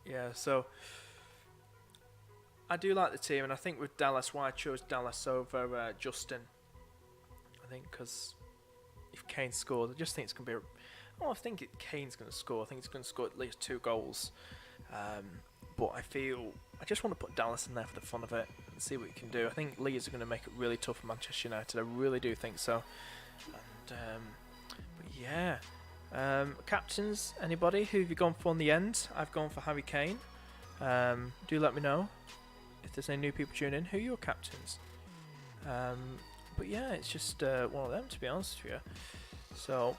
Yeah, so I do like the team, and I think with Dallas, why I chose Dallas over Justin. I think because if Kane scores, I just think it's going to be. I think Kane's going to score. I think he's going to score at least 2 goals. But I just want to put Dallas in there for the fun of it and see what he can do. I think Leeds are going to make it really tough for Manchester United. I really do think so. And but yeah, captains. Anybody? Who have you gone for in the end? I've gone for Harry Kane. Do let me know if there's any new people tuning in. Who are your captains? But yeah, it's just one of them, to be honest with you. So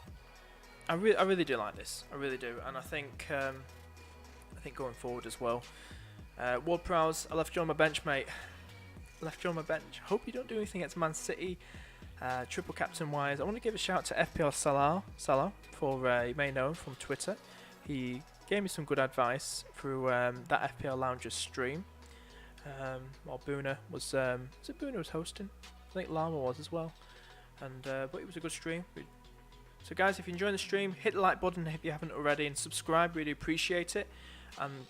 I really do like this. I really do, and I think going forward as well. Ward Prowse, I left you on my bench, mate. Left you on my bench. Hope you don't do anything against Man City. Triple captain wise, I want to give a shout to FPL Salah for you may know from Twitter. He gave me some good advice through that FPL Lounger's stream. While Boona was Boona was hosting. I think Lama was as well. And but it was a good stream. So guys, if you're enjoying the stream, hit the like button if you haven't already, and subscribe. Really appreciate it. And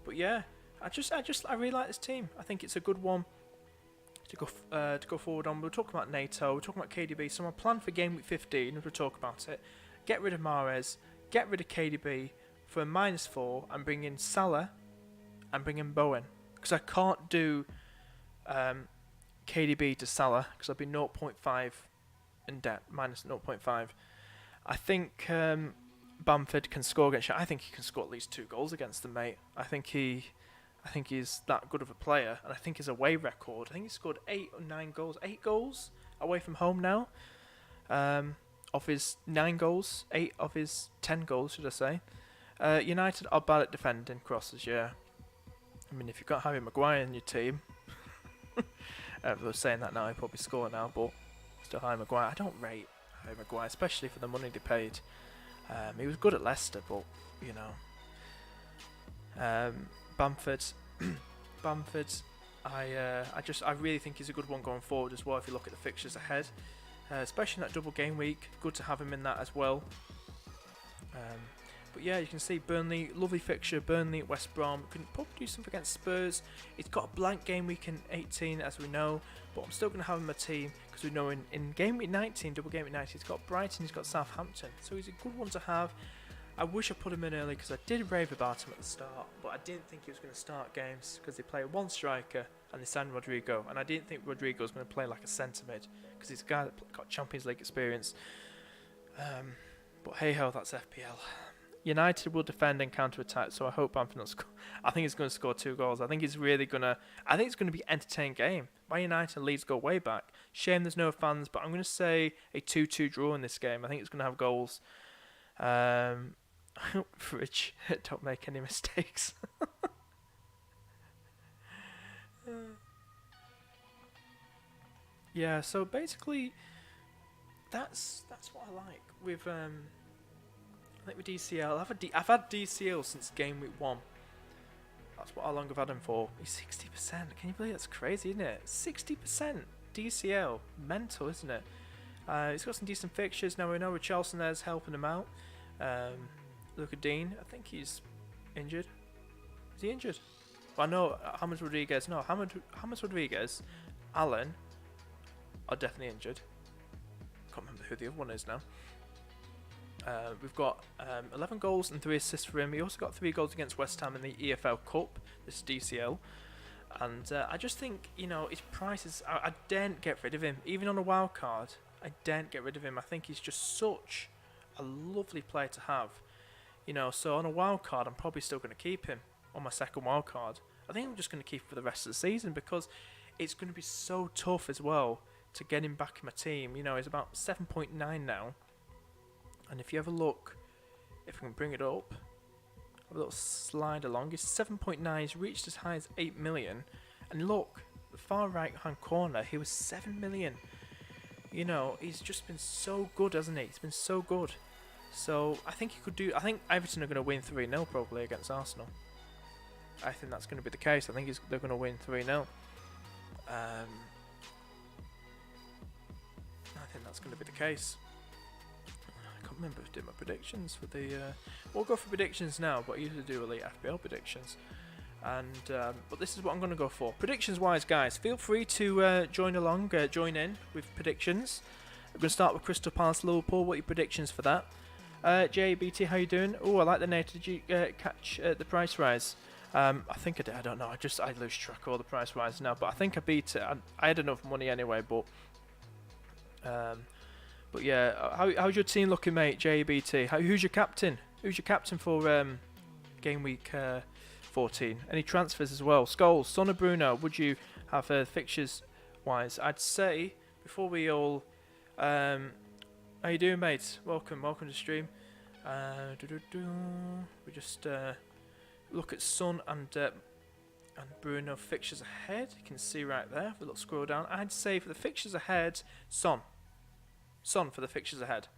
but yeah, I really like this team. I think it's a good one to go forward on. We'll talk about NATO. We're talking about KDB. So my plan for game week 15, we'll talk about it. Get rid of Mahrez, get rid of KDB for a -4, and bring in Salah and bring in Bowen, because I can't do KDB to Salah because I'll be 0.5 in debt, -0.5. I think Bamford can score against you. I think he can score at least 2 goals against them, mate. I think he's that good of a player, and I think his away record. I think he scored 8 or 9 goals, 8 goals away from home now. Of his 9 goals, 8 of his 10 goals, should I say? United are bad at defending crosses. Yeah, I mean if you've got Harry Maguire in your team, they're saying that now, he'd probably score now, but still Harry Maguire. I don't rate Harry Maguire, especially for the money they paid. He was good at Leicester, but you know, Bamford, I really think he's a good one going forward as well. If you look at the fixtures ahead, especially in that double game week, good to have him in that as well. But yeah, you can see Burnley, lovely fixture. Burnley at West Brom, can probably do something against Spurs. He's got a blank game week in 18, as we know, but I'm still going to have him in my team because we know in game week 19, double game week 19, he's got Brighton, he's got Southampton, so he's a good one to have. I wish I put him in early because I did rave about him at the start, but I didn't think he was going to start games because they play one striker and they signed Rodrigo, and I didn't think Rodrigo was going to play like a centre mid because he's a guy that got Champions League experience. But hey ho, that's FPL. United will defend and counter-attack, so I hope Bamford not score. I think he's going to score 2 goals. I think it's going to be an entertaining game. My United and Leeds go way back. Shame there's no fans, but I'm going to say a 2-2 draw in this game. I think it's going to have goals. Rich, don't make any mistakes. Yeah, so basically, that's what I like with I think with DCL, I've had DCL since game week 1. That's how long I've had him for. He's 60%. Can you believe that's crazy, isn't it? 60% DCL. Mental, isn't it? He's got some decent fixtures. Now we know Richarlison there's helping him out. Look at Dean. I think he's injured. Is he injured? Well, I know James Rodriguez. No, James Rodriguez, Allen are definitely injured. Can't remember who the other one is now. We've got 11 goals and 3 assists for him. He also got 3 goals against West Ham in the EFL Cup, this DCL. And I just think, you know, his price is... I daren't get rid of him. Even on a wild card, I daren't get rid of him. I think he's just such a lovely player to have. You know, so on a wild card, I'm probably still going to keep him on my second wild card. I think I'm just going to keep him for the rest of the season because it's going to be so tough as well to get him back in my team. You know, he's about 7.9 now. And if you have a look, if I can bring it up, have a little slide along, it's 7.9, he's reached as high as 8 million. And look, the far right hand corner, he was 7 million. You know, he's just been so good, hasn't he? He's been so good. So I think he could do, I think Everton are going to win 3-0 probably against Arsenal. I think that's going to be the case. I think they're going to win 3-0. I think that's going to be the case. I can't remember if I did my predictions for the... we'll go for predictions now, but I usually do elite FPL predictions. And but this is what I'm going to go for. Predictions wise, guys, feel free to join in with predictions. I'm going to start with Crystal Palace Liverpool. What are your predictions for that? JBT, how you doing? Oh, I like the name. Did you catch the price rise? I think I did. I don't know. I lose track of all the price rises now. But I think I beat it. I had enough money anyway. But yeah, how's your team looking, mate? JBT. Who's your captain? Who's your captain for game week 14? Any transfers as well? Scholes, Son of Bruno. Would you have fixtures wise? I'd say before we all. How you doing, mate? Welcome to stream. We just look at Son and Bruno fixtures ahead. You can see right there. If we look scroll down, I'd say for the fixtures ahead, Son for the fixtures ahead.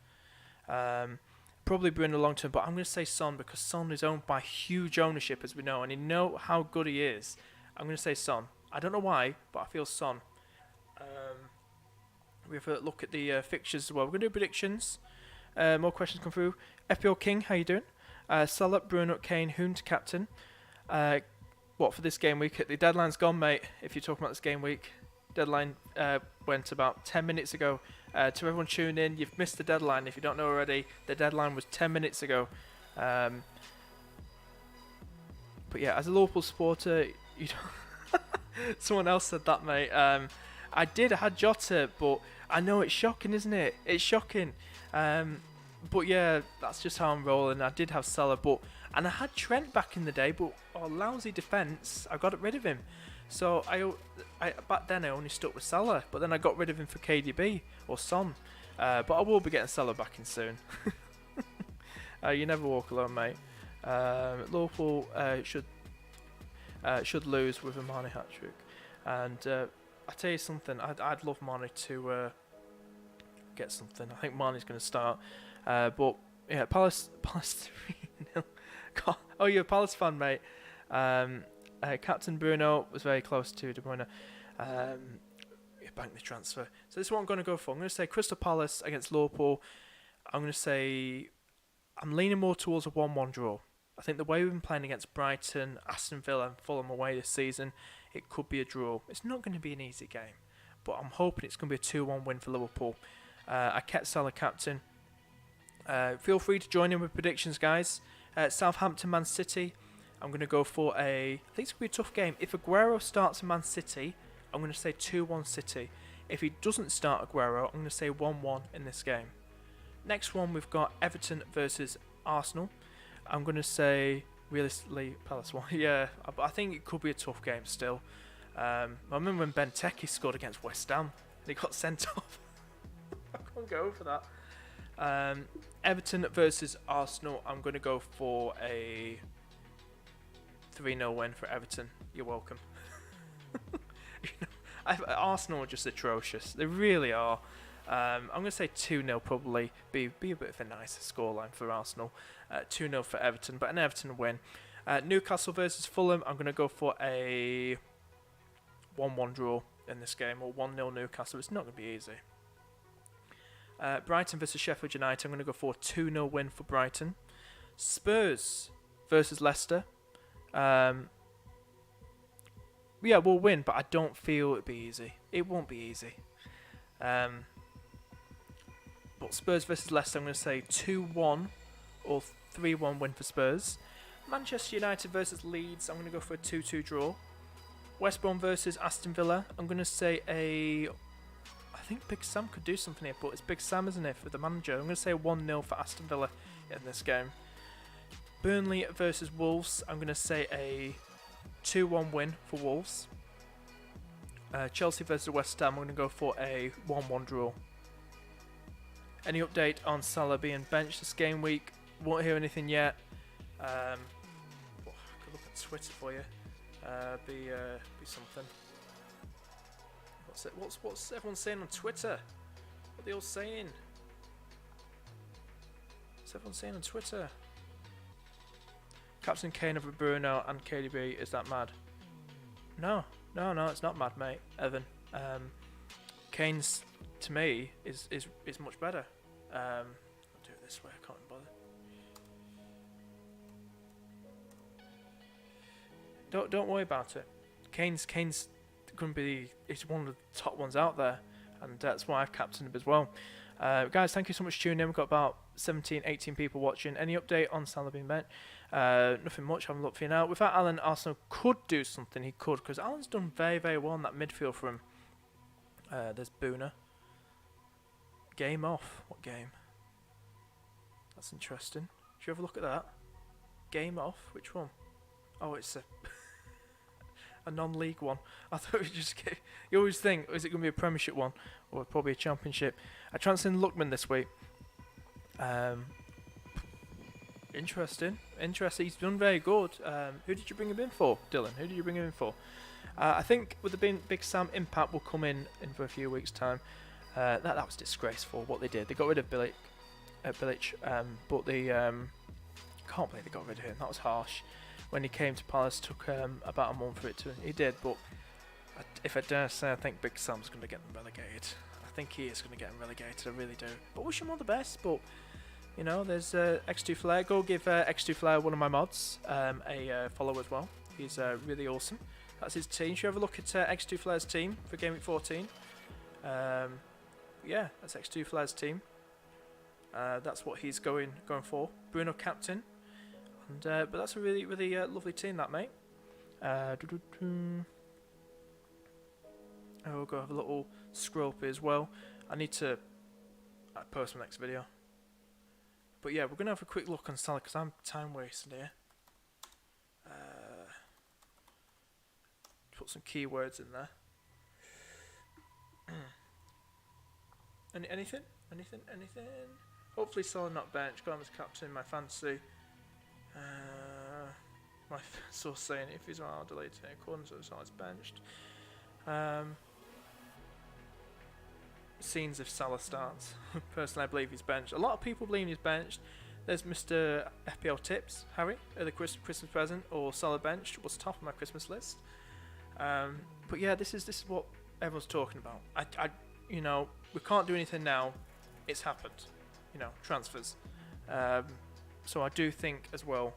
Probably Bruno long term, but I'm going to say Son because Son is owned by huge ownership, as we know, and you know how good he is. I'm going to say Son. I don't know why, but I feel Son. We have a look at the fixtures as well. We're going to do predictions. More questions come through. FPL King, how you doing? Salah, Bruno, Kane, whom to captain? What for this game week? The deadline's gone, mate. If you're talking about this game week, deadline went about 10 minutes ago. To everyone tuning in, you've missed the deadline. If you don't know already, the deadline was 10 minutes ago. But yeah, as a Liverpool supporter, you don't someone else said that, mate. I had Jota, but I know it's shocking, isn't it? It's shocking. But yeah, that's just how I'm rolling. I did have Salah, and I had Trent back in the day, but lousy defence, I got rid of him. So I back then I only stuck with Salah, but then I got rid of him for KDB or Son. But I will be getting Salah back in soon. You never walk alone, mate. Liverpool should lose with a Mane hat-trick. And I tell you something, I'd love Mane to get something. I think Mane's going to start. But yeah, Palace 3-0. Oh, you're a Palace fan, mate. Captain Bruno was very close to De Bruyne. Bank the transfer. So this is what I'm going to go for. I'm going to say Crystal Palace against Liverpool. I'm going to say I'm leaning more towards a 1-1 draw. I think the way we've been playing against Brighton, Aston Villa and Fulham away this season, it could be a draw. It's not going to be an easy game, but I'm hoping it's going to be a 2-1 win for Liverpool. I kept Salah captain. Feel free to join in with predictions, guys. Southampton, Man City. I'm going to go for I think it's going to be a tough game. If Aguero starts in Man City, I'm going to say 2-1 City. If he doesn't start Aguero, I'm going to say 1-1 in this game. Next one, we've got Everton versus Arsenal. I'm going to say, realistically, Palace 1. Yeah, I think it could be a tough game still. I remember when Benteke scored against West Ham. And he got sent off. I can't go for that. Everton versus Arsenal. I'm going to go for a 3-0 win for Everton. You're welcome. Arsenal are just atrocious. They really are. I'm going to say 2-0 probably. Be a bit of a nicer scoreline for Arsenal. 2-0 for Everton, but an Everton win. Newcastle versus Fulham. I'm going to go for a 1-1 draw in this game, or 1-0 Newcastle. It's not going to be easy. Brighton versus Sheffield United. I'm going to go for a 2-0 win for Brighton. Spurs versus Leicester. Yeah, we'll win, but I don't feel it'll be easy. It won't be easy. But Spurs versus Leicester, I'm going to say 2-1 or 3-1 win for Spurs. Manchester United versus Leeds, I'm going to go for a 2-2 draw. West Brom versus Aston Villa, I'm going to say I think Big Sam could do something here, but it's Big Sam, isn't it, for the manager. I'm going to say 1-0 for Aston Villa in this game. Burnley versus Wolves, I'm going to say a 2-1 win for Wolves. Chelsea versus West Ham, I'm going to go for a 1-1 draw. Any update on Salah being benched this game week? Won't hear anything yet. I could look at Twitter for you. Be something. What's everyone saying on Twitter? What are they all saying? What's everyone saying on Twitter? Captain Kane over Bruno and KDB, is that mad? No, it's not mad, mate. Evan. Kane's to me is much better. I'll do it this way. I can't bother. Don't worry about it. Kane's going to be, he's one of the top ones out there, and that's why I've captained him as well. Guys, thank you so much for tuning in. We've got about 17, 18 people watching. Any update on Salah being bent? Nothing much. I haven't looked for you now. Without Alan, Arsenal could do something. He could, because Alan's done very, very well in that midfield for him. There's Boona. Game off. What game? That's interesting. Should you have a look at that? Game off. Which one? Oh, it's a non-league one. I thought it was just. You always think, is it going to be a Premiership one or probably a Championship? I transferred Lookman this week. Interesting. He's done very good. Who did you bring him in for, Dylan? Who did you bring him in for? I think with the Big Sam impact will come in for a few weeks' time. That was disgraceful what they did. They got rid of Bilic, but they can't believe they got rid of him. That was harsh. When he came to Palace, took about a month for it to. He did, but if I dare say, I think Big Sam's going to get them relegated. I think he is going to get them relegated. I really do. But wish him all the best. But you know, there's X2 Flair. Go give X2 Flair, one of my mods, a follow as well. He's really awesome. That's his team. Should you have a look at X2 Flair's team for GameWeek 14? Yeah, that's X2 Flair's team. That's what he's going for. Bruno captain. And, but that's a really, really lovely team, that, mate. We'll go have a little scroll up as well. I need to post my next video. But yeah, we're going to have a quick look on Salah because I'm time wasting here. Put some keywords in there. Anything? Hopefully Salah not bench. Got him as captain in my fantasy. My source saying if he's on delayed in accordance with Salah's benched. Scenes if Salah starts. Personally, I believe he's benched. A lot of people believe he's benched. There's Mr. FPL Tips, Harry, the Christmas present, or Salah benched was top of my Christmas list. But yeah, this is what everyone's talking about. You know, we can't do anything now. It's happened. You know, transfers. So I do think as well,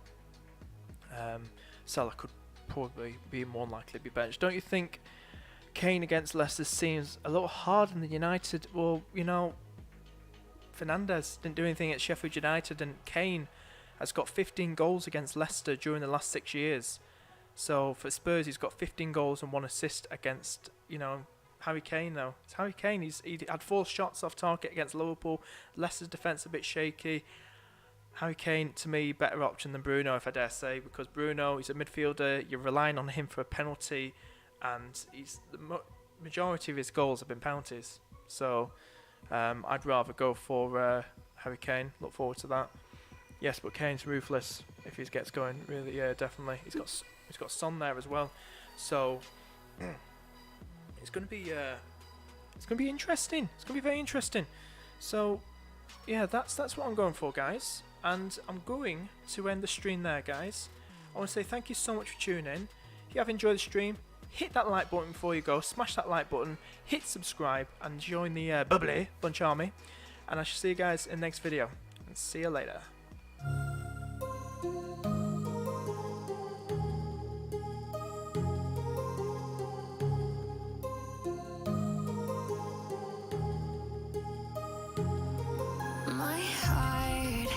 Salah could probably be more likely to be benched. Don't you think Kane against Leicester seems a little harder than United? Well, you know, Fernandes didn't do anything at Sheffield United, and Kane has got 15 goals against Leicester during the last 6 years. So for Spurs, he's got 15 goals and 1 assist against, you know, Harry Kane, though. It's Harry Kane. He had 4 shots off target against Liverpool. Leicester's defence a bit shaky. Harry Kane, to me, better option than Bruno, if I dare say, because Bruno, he's a midfielder. You're relying on him for a penalty, and the majority of his goals have been penalties. So I'd rather go for Harry Kane. Look forward to that. Yes, but Kane's ruthless if he gets going. Really, yeah, definitely. He's got Son there as well. So it's going to be interesting. It's going to be very interesting. So yeah, that's what I'm going for, guys. And I'm going to end the stream there, guys. I want to say thank you so much for tuning in. If you have enjoyed the stream, hit that like button before you go. Smash that like button, hit subscribe, and join the bubbly bunch army. And I shall see you guys in the next video. And see you later. My heart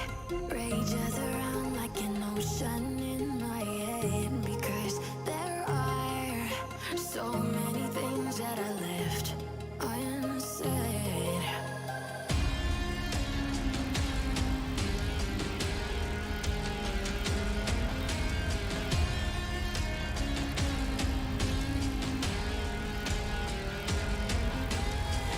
rages around like an ocean in my head.